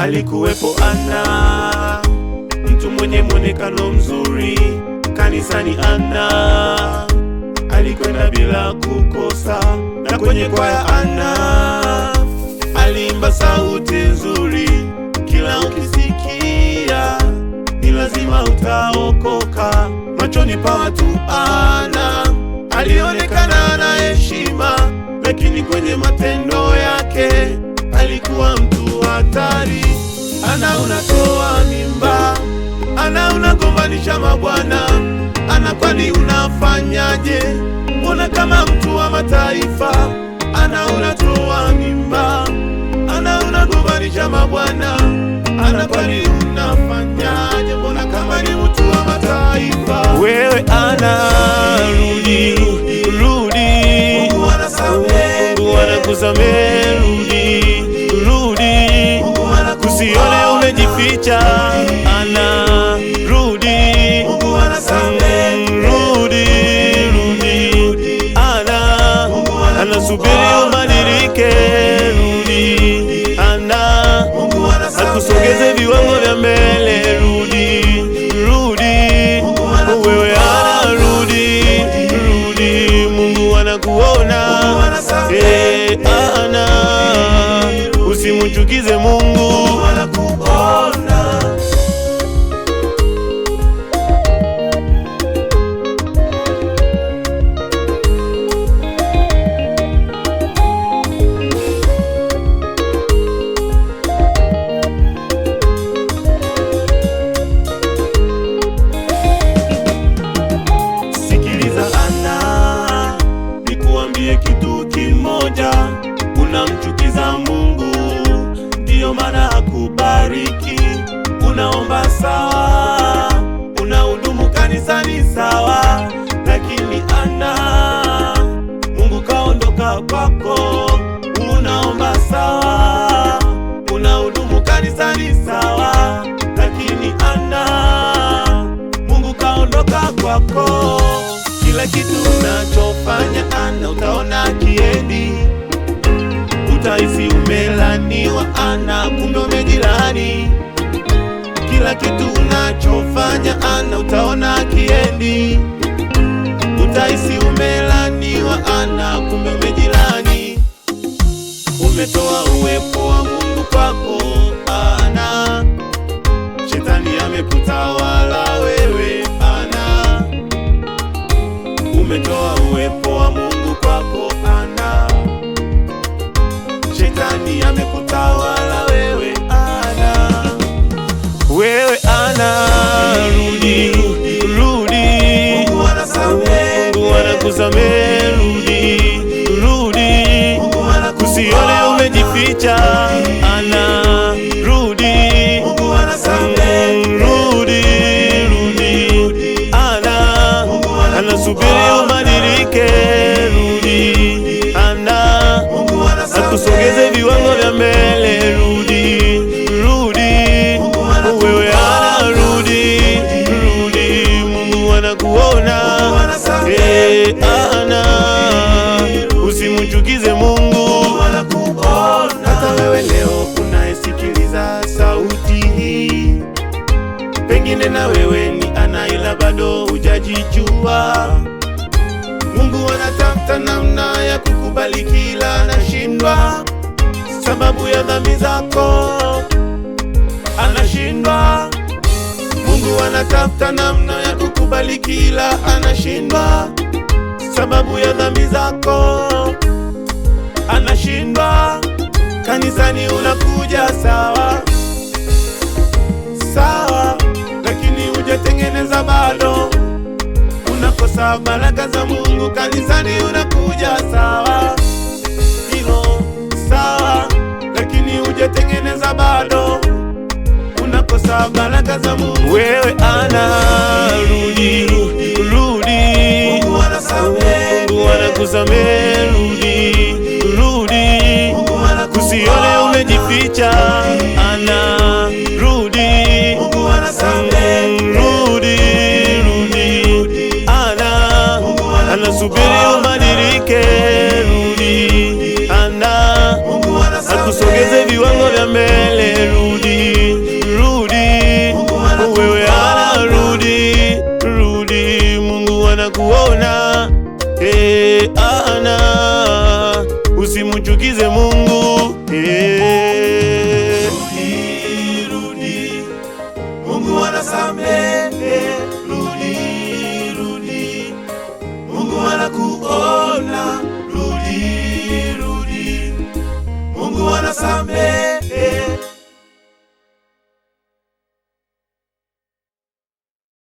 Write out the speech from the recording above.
Alikuwepo Ana, mtu mwenye mwonekano mzuri kanisani. Ana alikwenda bila kukosa, na kwenye kwaya Ana aliimba sauti nzuri. Kila ukisikia ni lazima utaokoka. Machoni pa watu Ana alionekana na heshima, lakini kwenye matendo yake alikuwa mtu hatari. Ana unatoa mimba, Ana unagombanisha mabwana, Ana kwani unafanyaje? Mbona kama mtu wa mataifa? Ana unatoa mimba, Ana unagombanisha mabwana, Ana kwani unafanyaje? Mbona kama ni mtu wa mataifa? Wewe Ana, rudi, rudi, Mungu anasamehe, Mungu anakusamehe. Rudi, usione umejificha. Ana, rudi, Mungu anasamehe. Rudi, Ana anasubiri ubadilike. Rudi, Ana akusogeze viwango vya mbele. Rudi, wewe Ana, rudi, Mungu anakuona. Ana, usimuchukize Mungu anakuona. Sikiliza Ana, nikuambie kitu kimoja. Unamchukiza Mungu, ndiyo maana hakubariki. Unaomba sawa, unahudumu kanisani sawa, lakini Ana, Mungu kaondoka kwako. Unaomba sawa, unahudumu kanisani sawa, lakini Ana, Mungu kaondoka kwako. Kila kitu unachofanya Ana utaona kiendi, utahisi umelaniwa Ana, kumbe umejilani. Kila kitu unachofanya Ana utaona kiendi, utahisi umelaniwa Ana, kumbe umejilani. Umetoa uwepo wa Mungu kwako Ana, shetani amekutawala wewe Ana. Umetoa uwepo wa Mungu kwako Ana, shetani amekutawala wewe Ana. Wewe Ana, rudi, Mungu anasamehe, Mungu anakusamehe. Rudi, usione umejificha. Ana, rudi, Mungu anasamehe. Rudi, Ana anasubiri ubadilike. Rudi, Ana akusogeze viwango vya mbele. Rudi, wewe Ana, rudi, Mungu anakuona. Ana, usimuchukize Mungu anakuona. Hata wewe leo unayesikiliza sauti hii, pengine na wewe ni Ana ila bado hujajijua. Mungu anatafuta namna ya kukubali kila anashindwa, sababu ya dhambi zako anashindwa. Mungu anatafuta namna ya kukubali kila anashindwa, sababu ya dhambi zako anashindwa. Kanisani unakuja sawa sawa, lakini hujatengeneza bado, unakosa baraka za Mungu. Kanisani unakuja sawa, hilo sawa, lakini hujatengeneza bado, unakosa baraka za Mungu. Wewe Ana, rudi, Mungu anasamehe, Mungu anakusamehe. Rudi, usione umejificha. Ana, rudi, Mungu anasamehe. Rudi, Ana anasubiri ubadilike. Rudi, Ana akusogeze viwango vya mbele. Rudi, utapona. Ana, usimuchukize Mungu.